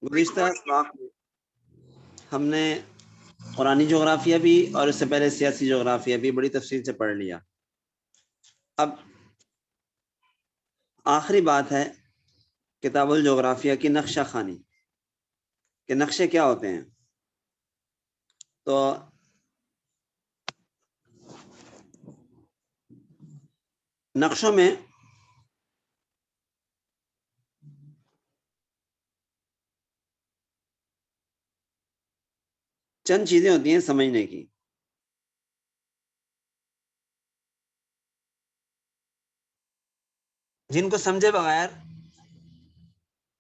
گزشتہ اسباق میں ہم نے قرآنی جغرافیہ بھی اور اس سے پہلے سیاسی جغرافیہ بھی بڑی تفصیل سے پڑھ لیا. اب آخری بات ہے کتاب الجغرافیہ کی نقشہ خوانی کہ نقشے کیا ہوتے ہیں. تو نقشوں میں چند چیزیں ہوتی ہیں سمجھنے کی. جن کو سمجھے بغیر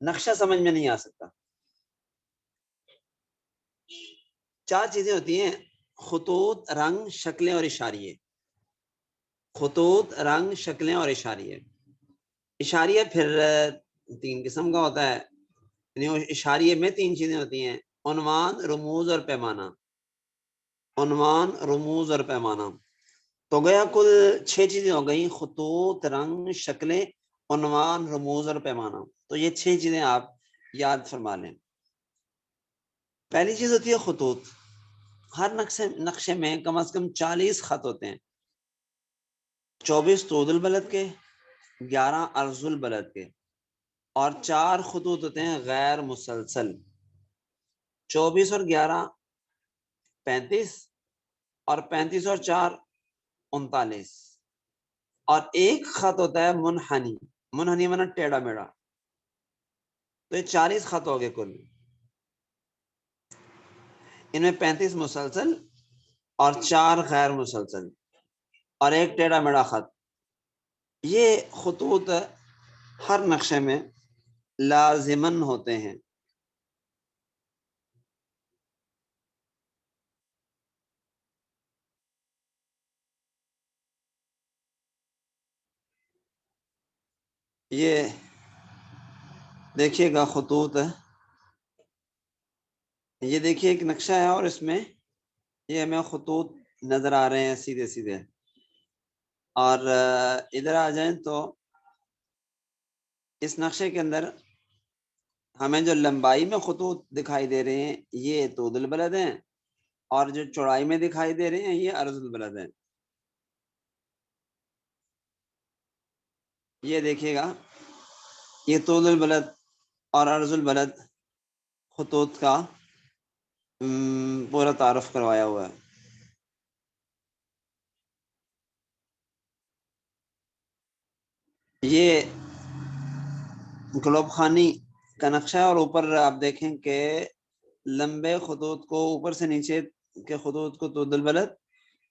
نقشہ سمجھ میں نہیں آ سکتا. 4 چیزیں ہوتی ہیں: خطوط، رنگ، شکلیں اور اشاریے. خطوط، رنگ، شکلیں اور اشاریے. اشاریہ پھر 3 قسم کا ہوتا ہے. یعنی اشاریے میں 3 چیزیں ہوتی ہیں: عنوان، رموز اور پیمانہ. عنوان، رموز اور پیمانہ. تو گیا کل 6 چیزیں ہو گئیں: خطوط، رنگ، شکلیں، عنوان، رموز اور پیمانہ. تو یہ 6 چیزیں آپ یاد فرما لیں. پہلی چیز ہوتی ہے خطوط. ہر نقشے میں کم از کم 40 خط ہوتے ہیں. 24 طول البلد کے، 11 عرض البلد کے، اور 4 خطوط ہوتے ہیں غیر مسلسل. 24 اور 11 35، اور 35 اور 4 39. اور ایک خط ہوتا ہے منحنی. منحنی مانا ٹیڑھا میڑھا. تو یہ 40 خط ہو گئے کل. ان میں 35 مسلسل اور 4 غیر مسلسل اور ایک ٹیڑھا میڑھا خط. یہ خطوط ہر نقشے میں لازماً ہوتے ہیں. یہ دیکھیے گا خطوط ہے. یہ دیکھیے ایک نقشہ ہے اور اس میں یہ ہمیں خطوط نظر آ رہے ہیں سیدھے سیدھے. اور ادھر آ جائیں تو اس نقشے کے اندر ہمیں جو لمبائی میں خطوط دکھائی دے رہے ہیں یہ طول البلد ہیں، اور جو چوڑائی میں دکھائی دے رہے ہیں یہ عرض البلد ہیں. یہ دیکھیے گا یہ طول البلد اور عرض البلد خطوط کا پورا تعارف کروایا ہوا ہے. یہ گلوب خانی کا نقشہ ہے، اور اوپر آپ دیکھیں کہ لمبے خطوط کو اوپر سے نیچے کے خطوط کو طول البلد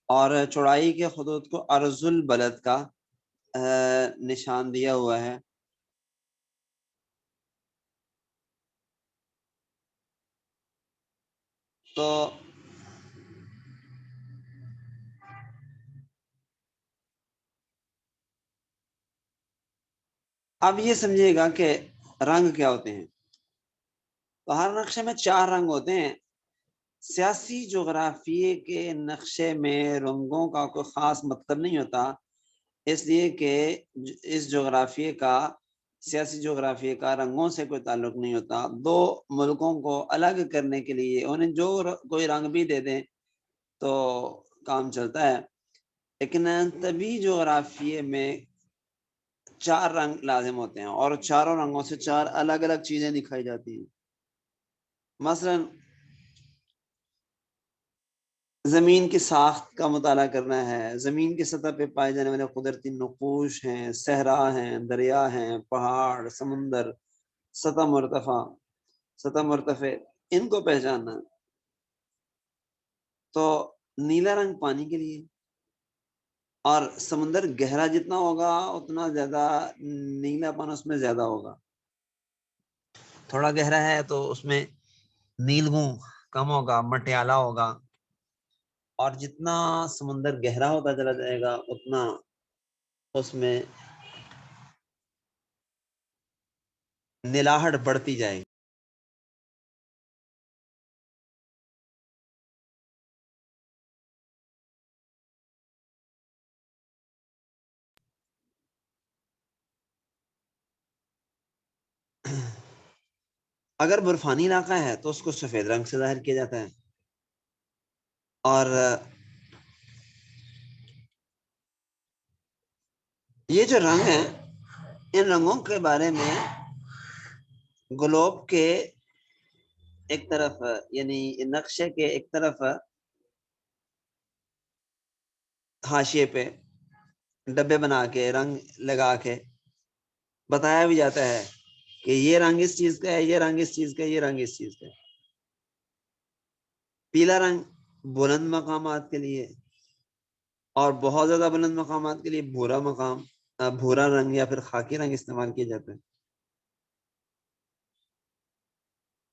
اور چوڑائی کے خطوط کو عرض البلد کا نشان دیا ہوا ہے. تو اب یہ سمجھیے گا کہ رنگ کیا ہوتے ہیں. تو ہر نقشے میں 4 رنگ ہوتے ہیں. سیاسی جغرافیے کے نقشے میں رنگوں کا کوئی خاص مطلب نہیں ہوتا، اس لیے کہ اس جغرافیے کا، سیاسی جغرافیے کا رنگوں سے کوئی تعلق نہیں ہوتا. 2 ملکوں کو الگ کرنے کے لیے انہیں جو کوئی رنگ بھی دے دیں تو کام چلتا ہے. لیکن طبی جغرافیے میں 4 رنگ لازم ہوتے ہیں، اور 4 رنگوں سے 4 الگ الگ چیزیں دکھائی جاتی ہیں. مثلا زمین کی ساخت کا مطالعہ کرنا ہے. زمین کی سطح پہ پائے جانے والے قدرتی نقوش ہیں، صحرا ہیں، دریا ہیں، پہاڑ، سمندر، سطح مرتفع، ان کو پہچاننا. تو نیلا رنگ پانی کے لیے، اور سمندر گہرا جتنا ہوگا اتنا زیادہ نیلا پن اس میں زیادہ ہوگا. تھوڑا گہرا ہے تو اس میں نیلگوں کم ہوگا، مٹیالہ ہوگا. اور جتنا سمندر گہرا ہوتا چلا جائے گا اتنا اس میں نیلاہٹ بڑھتی جائے گی. اگر برفانی علاقہ ہے تو اس کو سفید رنگ سے ظاہر کیا جاتا ہے، اور یہ جو رنگ ہیں ان رنگوں کے بارے میں گلوب کے ایک طرف یعنی نقشے کے ایک طرف حاشیے پہ ڈبے بنا کے رنگ لگا کے بتایا بھی جاتا ہے کہ یہ رنگ اس چیز کا ہے، یہ رنگ اس چیز کا ہے، یہ رنگ اس چیز کا ہے۔ پیلا رنگ بلند مقامات کے لیے، اور بہت زیادہ بلند مقامات کے لیے بھورا رنگ یا پھر خاکی رنگ استعمال کیا جاتا ہے۔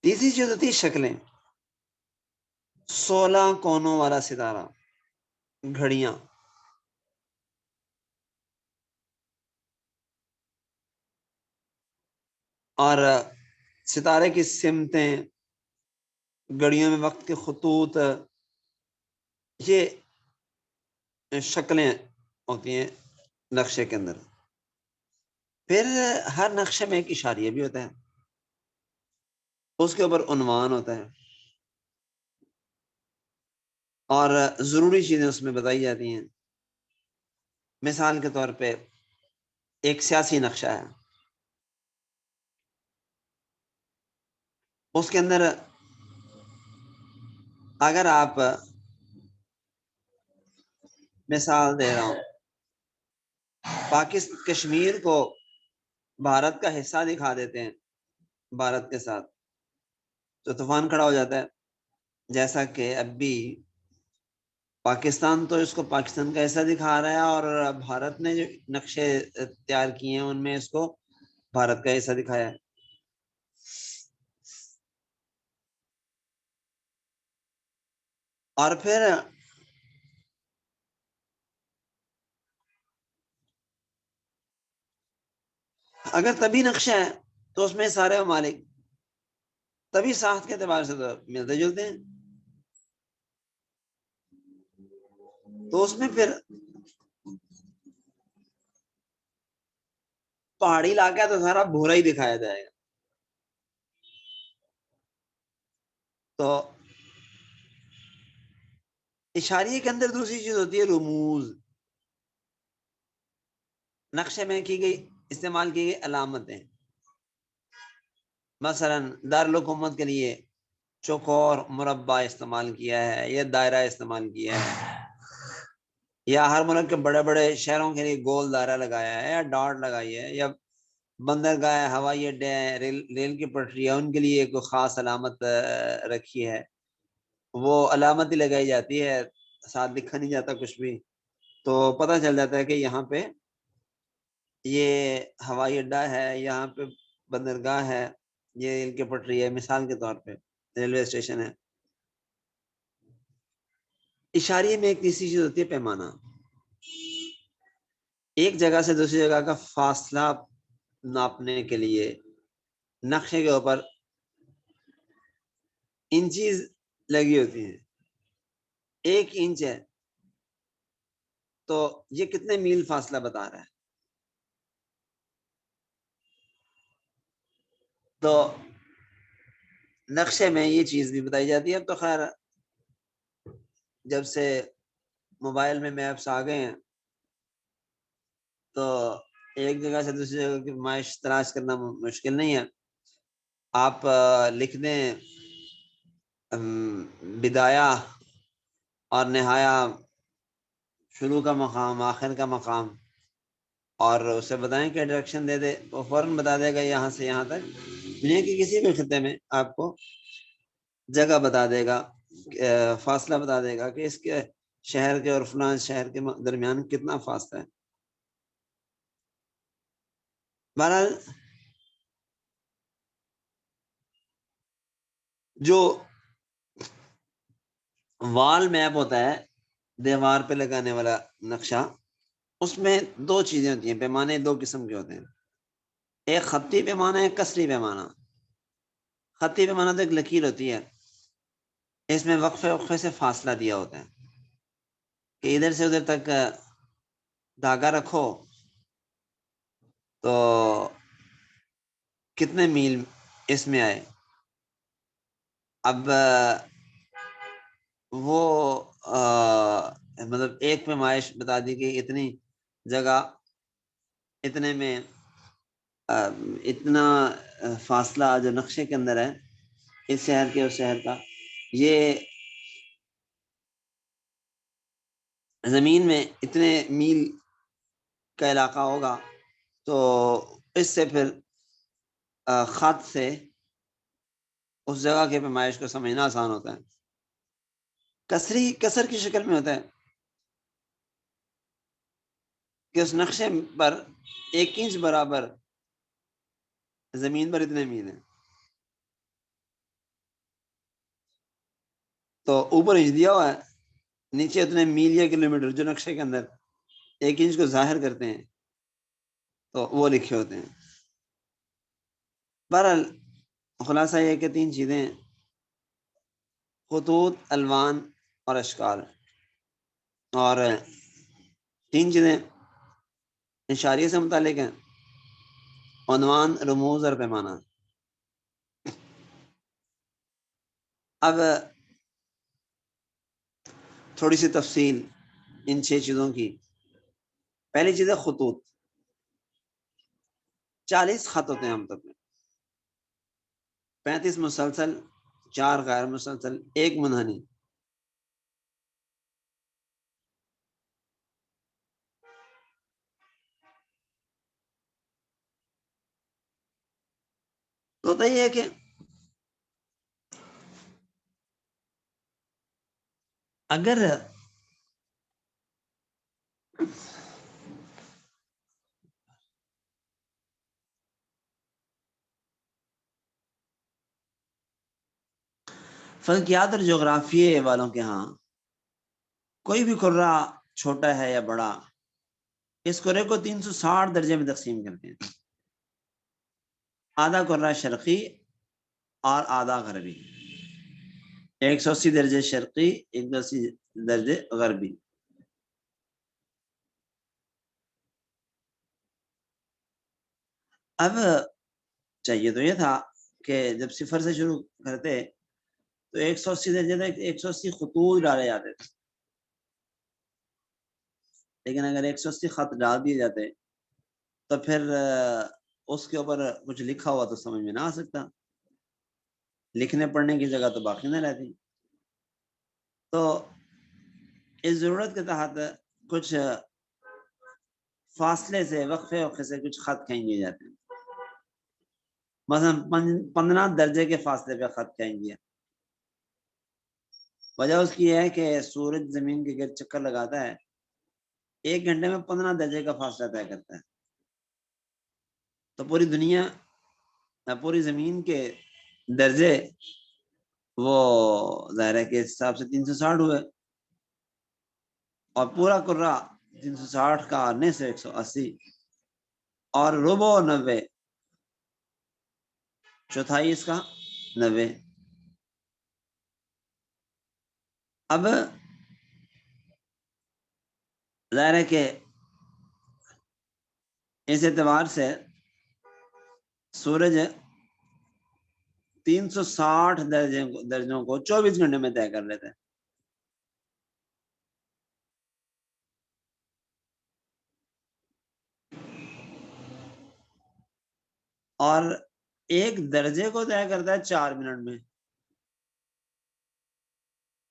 تیسری چیز ہوتی ہے شکلیں، 16 کونوں والا ستارہ، گھڑیاں، اور ستارے کی سمتیں، گھڑیوں میں وقت کے خطوط، یہ شکلیں ہوتی ہیں نقشے کے اندر۔ پھر ہر نقشے میں ایک اشاریہ بھی ہوتا ہے، اس کے اوپر عنوان ہوتا ہے، اور ضروری چیزیں اس میں بتائی جاتی ہیں۔ مثال کے طور پہ ایک سیاسی نقشہ ہے، اس کے اندر اگر آپ مثال دے رہا ہوں، کشمیر کو بھارت کا حصہ دکھا دیتے ہیں بھارت کے ساتھ، تو طوفان کھڑا ہو جاتا ہے۔ جیسا کہ اب بھی پاکستان تو اس کو پاکستان کا حصہ دکھا رہا ہے، اور بھارت نے جو نقشے تیار کیے ہیں ان میں اس کو بھارت کا حصہ دکھایا ہے۔ اور پھر اگر تبھی نقشہ ہے تو اس میں سارے ممالک تبھی ساخت کے اعتبار سے تو ملتے جلتے ہیں، تو اس میں پھر پہاڑی علاقہ ہے تو سارا بھورا ہی دکھایا جائے گا۔ تو اشاریے کے اندر دوسری چیز ہوتی ہے رموز، نقشے میں کی گئی استعمال کی گئی علامتیں۔ مثلا دارالحکومت کے لیے چوکور مربع استعمال کیا ہے، یا دائرہ استعمال کیا ہے، یا ہر ملک کے بڑے بڑے شہروں کے لیے گول دائرہ لگایا ہے یا ڈاٹ لگائی ہے، یا بندرگاہ، ہوائی اڈے، ریل کی پٹری ہے، ان کے لیے کوئی خاص علامت رکھی ہے، وہ علامت ہی لگائی جاتی ہے، ساتھ لکھا نہیں جاتا کچھ بھی، تو پتہ چل جاتا ہے کہ یہاں پہ یہ ہوائی اڈہ ہے، یہاں پہ بندرگاہ ہے، یہ ریل کی پٹری ہے، مثال کے طور پہ ریلوے اسٹیشن ہے۔ اشاریے میں ایک تیسری چیز ہوتی ہے پیمانہ، ایک جگہ سے دوسری جگہ کا فاصلہ ناپنے کے لیے نقشے کے اوپر انچیز لگی ہوتی ہیں۔ 1 انچ ہے تو یہ کتنے میل فاصلہ بتا رہا ہے، تو نقشے میں یہ چیز بھی بتائی جاتی ہے۔ اب تو خیر جب سے موبائل میں میپس آ گئے ہیں تو ایک جگہ سے دوسری جگہ کی نمائش تلاش کرنا مشکل نہیں ہے، آپ لکھ دیں بدایہ اور نہایا، شروع کا مقام، آخر کا مقام، اور اسے بتائیں کہ ڈائریکشن دے دے، وہ فوراً بتا دے گا یہاں سے یہاں تک، دنیا کے کسی بھی خطے میں آپ کو جگہ بتا دے گا، فاصلہ بتا دے گا کہ اس کے شہر کے اور فلاں شہر کے درمیان کتنا فاصلہ ہے۔ بہرحال جو وال میپ ہوتا ہے، دیوار پہ لگانے والا نقشہ، اس میں 2 چیزیں ہوتی ہیں، پیمانے 2 قسم کے ہوتے ہیں، ایک خطی پیمانہ، ایک کسری پیمانہ۔ خطی پیمانہ تو ایک لکیر ہوتی ہے، اس میں وقفے وقفے سے فاصلہ دیا ہوتا ہے کہ ادھر سے ادھر تک دھاگا رکھو تو کتنے میل اس میں آئے، اب وہ مطلب ایک پیمائش بتا دی کہ اتنی جگہ اتنے میں اتنا فاصلہ جو نقشے کے اندر ہے اس شہر کے اس شہر کا، یہ زمین میں اتنے میل کا علاقہ ہوگا، تو اس سے پھر خط سے اس جگہ کی پیمائش کو سمجھنا آسان ہوتا ہے. کسر کی شکل میں ہوتا ہے کہ اس نقشے پر 1 انچ برابر زمین پر اتنے میل ہیں، تو اوپر انچ دیا ہوا ہے، نیچے اتنے میل یا کلومیٹر جو نقشے کے اندر 1 انچ کو ظاہر کرتے ہیں تو وہ لکھے ہوتے ہیں. بہرحال خلاصہ یہ کہ 3 چیزیں: خطوط، الوان اور اشکال. اور 3 چیزیں اشاریے سے متعلق ہیں: عنوان، رموز اور پیمانہ. اب تھوڑی سی تفصیل ان 6 چیزوں کی. پہلی چیز ہے خطوط. 40 خط ہوتے ہیں ہم طب میں، 35 مسلسل، 4 غیر مسلسل، 1 منحنی. تو ہوتا یہ ہے کہ اگر فلکیات اور جغرافیے والوں کے ہاں کوئی بھی قرہ چھوٹا ہے یا بڑا، اس قرے کو 360 درجے میں تقسیم کرتے ہیں: آدھا قرہ شرقی اور آدھا غربی، 180 درجے شرقی، 180 درجے غربی. اب چاہیے تو یہ تھا کہ جب صفر سے شروع کرتے تو 180 درجے تک 180 خطوط ڈالے جاتے تھے، لیکن اگر 180 خط ڈال دیے جاتے تو پھر اس کے اوپر کچھ لکھا ہوا تو سمجھ میں نہ آ سکتا، لکھنے پڑھنے کی جگہ تو باقی نہ رہتی. تو اس ضرورت کے تحت کچھ فاصلے سے، وقفے سے کچھ خط کھینچ دیے جاتے ہیں. مثلا 15 درجے کے فاصلے پہ خط کھینچ دیا. وجہ اس کی ہے کہ سورج زمین کے گرد چکر لگاتا ہے، 1 گھنٹے میں 15 درجے کا فاصلہ طے کرتا ہے. تو پوری دنیا، پوری زمین کے درجے وہ ظاہر ہے کے حساب سے 360 ہوئے، اور پورا قرہ 360 کا آنے سے 180، اور ربع 90، چوتھائی اس کا 90. اب ظاہر ہے کہ اس اعتبار سے سورج 360 درجوں کو 24 گھنٹے میں طے کر لیتے ہیں. اور 1 درجے کو طے کرتا ہے 4 منٹ میں،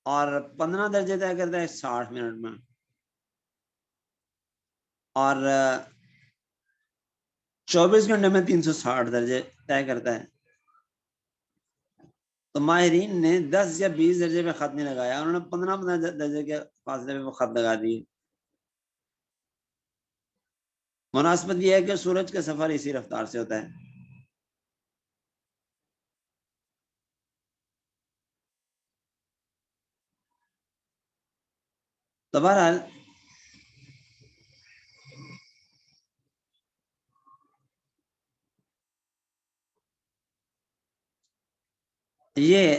اور 15 درجے طے کرتا ہے 60 منٹ میں، اور 24 گھنٹے میں 360 درجے طے کرتا ہے. تو ماہرین نے 10 یا 20 درجے پہ خط نہیں لگایا، انہوں نے 15 درجے کے فاصلے پہ وہ خط لگا دیے. مناسبت یہ ہے کہ سورج کا سفر اسی رفتار سے ہوتا ہے. تو بہرحال یہ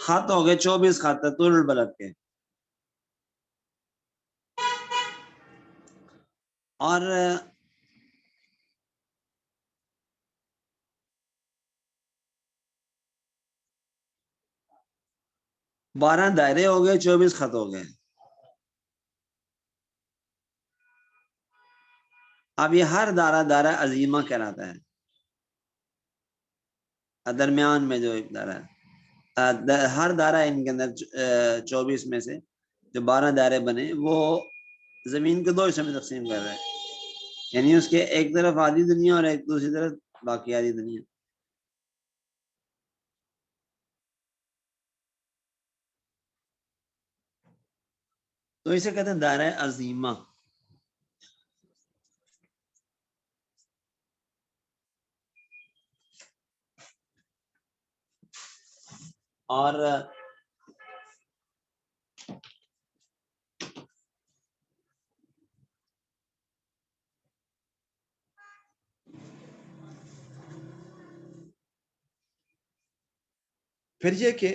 خط ہو گئے 24 خط طول البلد کے. اور 12 دائرے ہو گئے، 24 خط ہو گئے. اب یہ ہر دائرہ دائرہ عظیمہ کہلاتا ہے. درمیان میں جو ایک دائرہ ہے، ہر دائرہ ان کے اندر 24 میں سے جو 12 دائرے بنے وہ زمین کے 2 حصوں میں تقسیم کر رہے ہیں. یعنی اس کے ایک طرف آدھی دنیا اور ایک دوسری طرف باقی آدھی دنیا. تو اسے کہتے ہیں دائرہ عظیمہ. اور پھر یہ کہ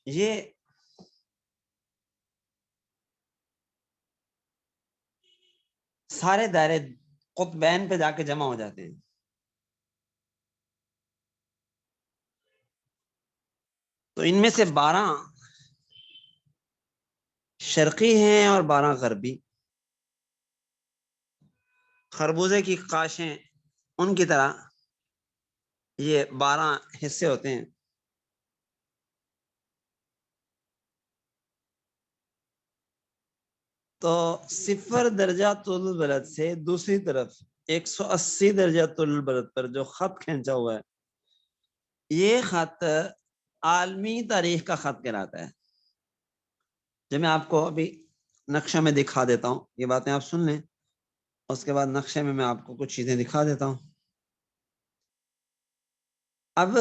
یہ سارے دائرے قطبین پہ جا کے جمع ہو جاتے ہیں. تو ان میں سے 12 شرقی ہیں اور 12 غربی. خربوزے کی قاشیں ان کی طرح یہ 12 حصے ہوتے ہیں. تو 0 درجہ طول البلد سے دوسری طرف 180 درجہ طول البلد پر جو خط کھینچا ہوا ہے، یہ خط عالمی تاریخ کا خط کہلاتا ہے. جو میں آپ کو ابھی نقشہ میں دکھا دیتا ہوں، یہ باتیں آپ سن لیں، اس کے بعد نقشے میں آپ کو کچھ چیزیں دکھا دیتا ہوں. اب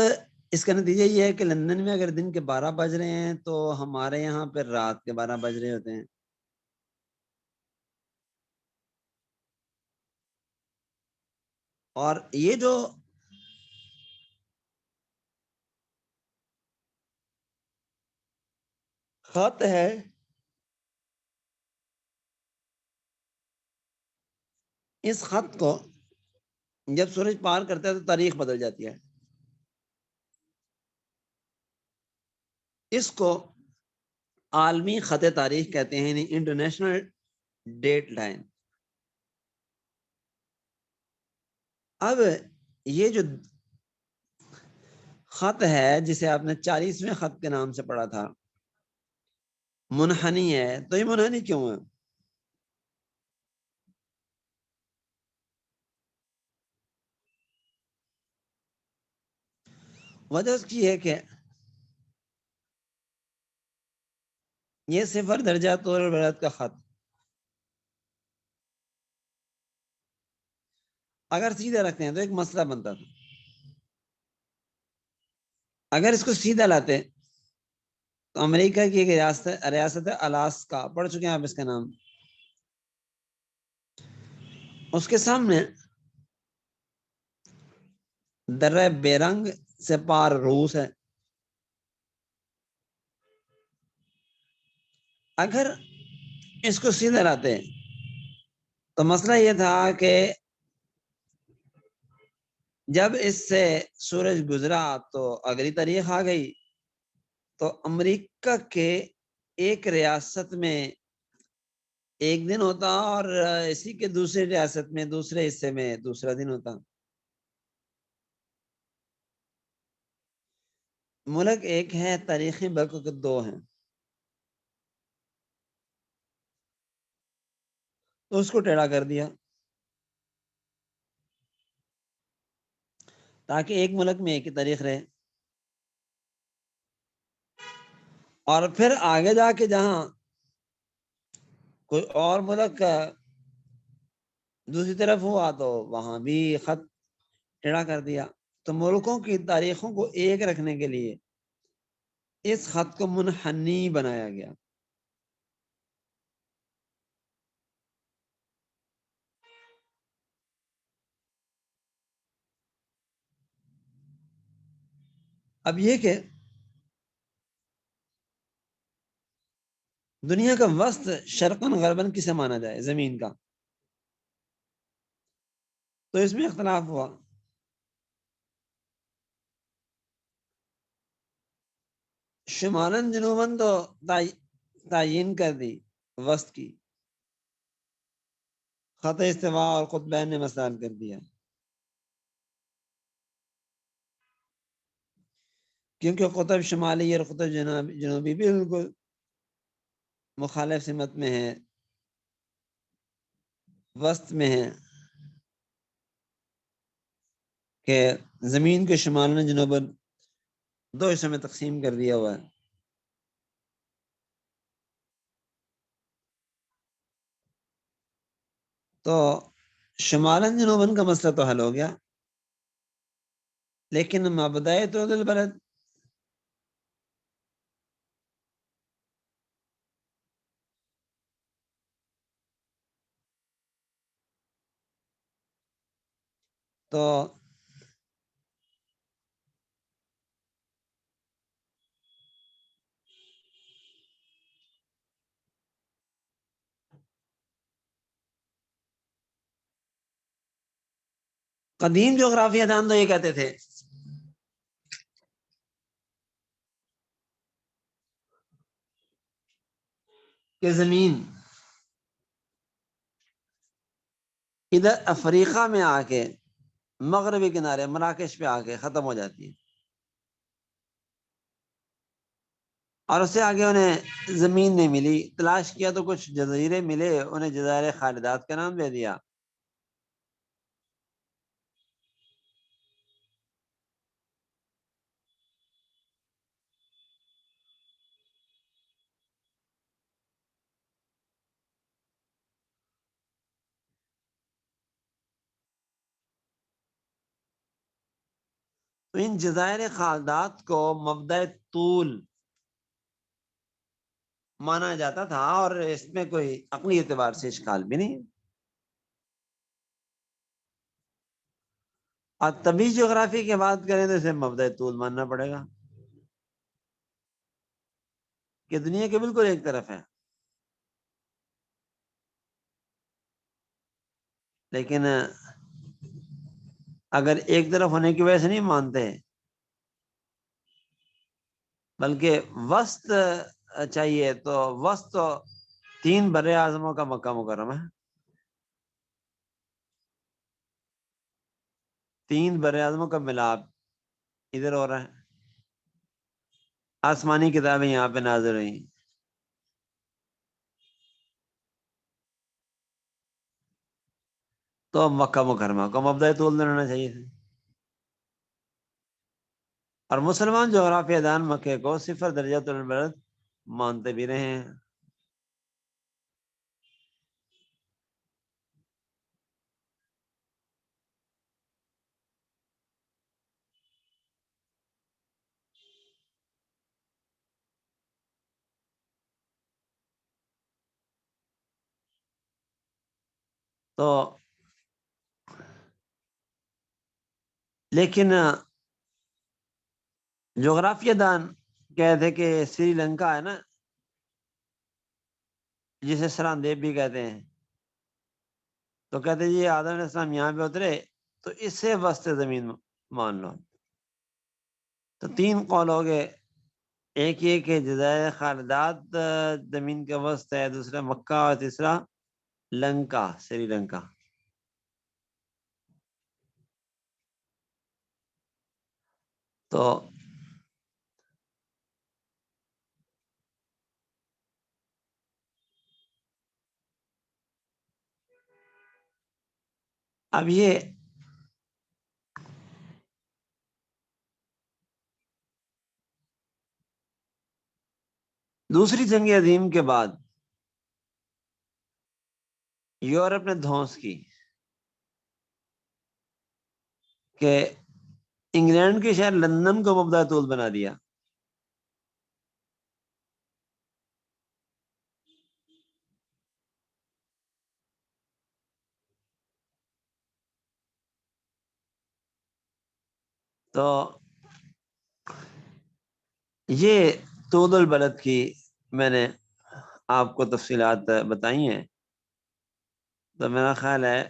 اس کا نتیجہ یہ ہے کہ لندن میں اگر دن کے 12 بج رہے ہیں تو ہمارے یہاں پہ رات کے 12 بج رہے ہوتے ہیں. اور یہ جو خط ہے اس خط کو جب سورج پار کرتا ہے تو تاریخ بدل جاتی ہے. اس کو عالمی خط تاریخ کہتے ہیں، یعنی انٹرنیشنل ڈیٹ لائن. اب یہ جو خط ہے جسے آپ نے 40ویں خط کے نام سے پڑھا تھا، منحنی ہے. تو یہ منحنی کیوں ہے؟ وجہ اس کی ہے کہ یہ 0 درجہ طول البلد کا خط اگر سیدھا رکھتے ہیں تو ایک مسئلہ بنتا تھا. اگر اس کو سیدھا لاتے تو امریکہ کی ایک ریاست ہے الاسکا، پڑھ چکے ہیں آپ اس کا نام. اس کے سامنے درہ بیرنگ سے پار روس ہے. اگر اس کو سیدھا لاتے تو مسئلہ یہ تھا کہ جب اس سے سورج گزرا تو اگلی تاریخ آ گئی، تو امریکہ کے ایک ریاست میں ایک دن ہوتا اور اسی کے دوسری ریاست میں دوسرے حصے میں دوسرا دن ہوتا. ملک ایک ہے، تاریخی بلکہ 2 ہیں. تو اس کو ٹیڑھا کر دیا تاکہ ایک ملک میں ایک ہی تاریخ رہے. اور پھر آگے جا کے جہاں کوئی اور ملک دوسری طرف ہوا تو وہاں بھی خط ٹیڑھا کر دیا. تو ملکوں کی تاریخوں کو ایک رکھنے کے لیے اس خط کو منحنی بنایا گیا. اب یہ کہ دنیا کا وسط شرقن غربن کسے مانا جائے زمین کا، تو اس میں اختلاف ہوا. شمالن جنوباً تو تعین کر دی وسط کی، خط استوا اور قطبین نے مسائل کر دیا، کیونکہ قطب شمالی اور قطب جنوبی بالکل مخالف سمت میں ہے، وسط میں ہے، کہ زمین کے شمال جنوباً دو حصوں میں تقسیم کر دیا ہوا ہے. تو شمالن جنوباً کا مسئلہ تو حل ہو گیا، لیکن مبدأ طول البلد تو قدیم جغرافیہ دان تو یہ کہتے تھے کہ زمین ادھر افریقہ میں آ کے مغربی کنارے مراکش پہ آ کے ختم ہو جاتی ہے، اور اس سے آگے انہیں زمین نہیں ملی. تلاش کیا تو کچھ جزیرے ملے، انہیں جزائر خالدات کا نام دے دیا. تو ان جزائر خالدات کو مبدأ طول مانا جاتا تھا، اور اس میں کوئی عقلی اعتبار سے اشکال بھی نہیں. اور طبی جغرافی کی بات کریں تو اسے مبدأ طول ماننا پڑے گا کہ دنیا کے بالکل ایک طرف ہے. لیکن اگر ایک طرف ہونے کی وجہ سے نہیں مانتے، بلکہ وسط چاہیے، تو وسط تو 3 بر اعظموں کا مکہ مکرمہ ہے. 3 بر اعظموں کا ملاپ ادھر ہو رہا ہے. آسمانی کتابیں یہاں پہ نازل ہوئی، تو مکہ مکرمہ کو مبدأ طول لینا چاہیے تھا. اور مسلمان جغرافیہ دان مکے کو 0 درجہ طول البلد مانتے بھی رہے ہیں. تو لیکن جغرافیہ دان کہتے ہیں کہ سری لنکا ہے نا، جسے سراندیپ بھی کہتے ہیں، تو کہتے ہیں جی آدم علیہ السلام یہاں پہ اترے تو اس سے وسط زمین مان لو. تو 3 قول ہو گئے. ایک یہ کہ جزائر خالدات زمین کا وسط ہے، دوسرا مکہ، اور تیسرا لنکا، سری لنکا. تو اب یہ دوسری جنگ عظیم کے بعد یورپ نے دھونس کی کہ انگلینڈ کے شہر لندن کو مبدأ طول بنا دیا. تو یہ طول البلد کی میں نے آپ کو تفصیلات بتائی ہیں. تو میرا خیال ہے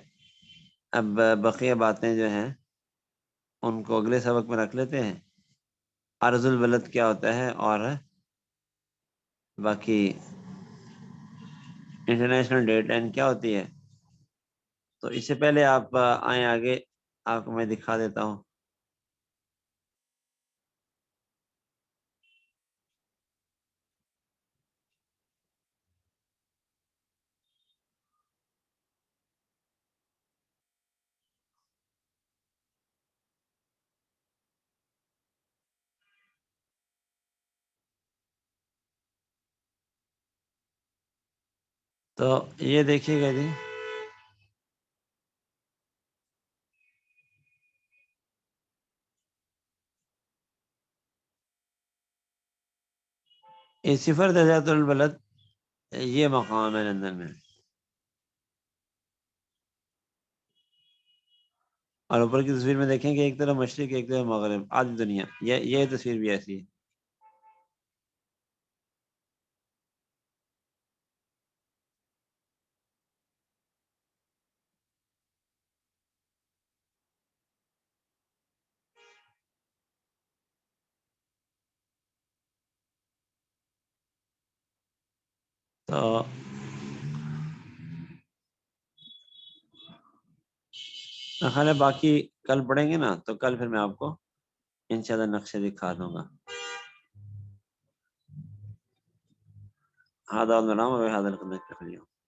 اب بقیہ باتیں جو ہیں ان کو اگلے سبق میں رکھ لیتے ہیں. عرض البلد کیا ہوتا ہے اور باقی انٹرنیشنل ڈیٹ لائن کیا ہوتی ہے. تو اس سے پہلے آپ آئیں آگے، آپ کو میں دکھا دیتا ہوں. تو یہ دیکھیے گا جی، یہ صفر درجات البلد یہ مقام ہے لندن میں. اور اوپر کی تصویر میں دیکھیں کہ ایک طرف مشرق ایک طرف مغرب، آدھی دنیا. یہ تصویر بھی ایسی ہے. تو خیال ہے باقی کل پڑھیں گے نا، تو کل پھر میں آپ کو انشاءاللہ نقشے دکھا دوں گا. هذا النظام وهذا القدر.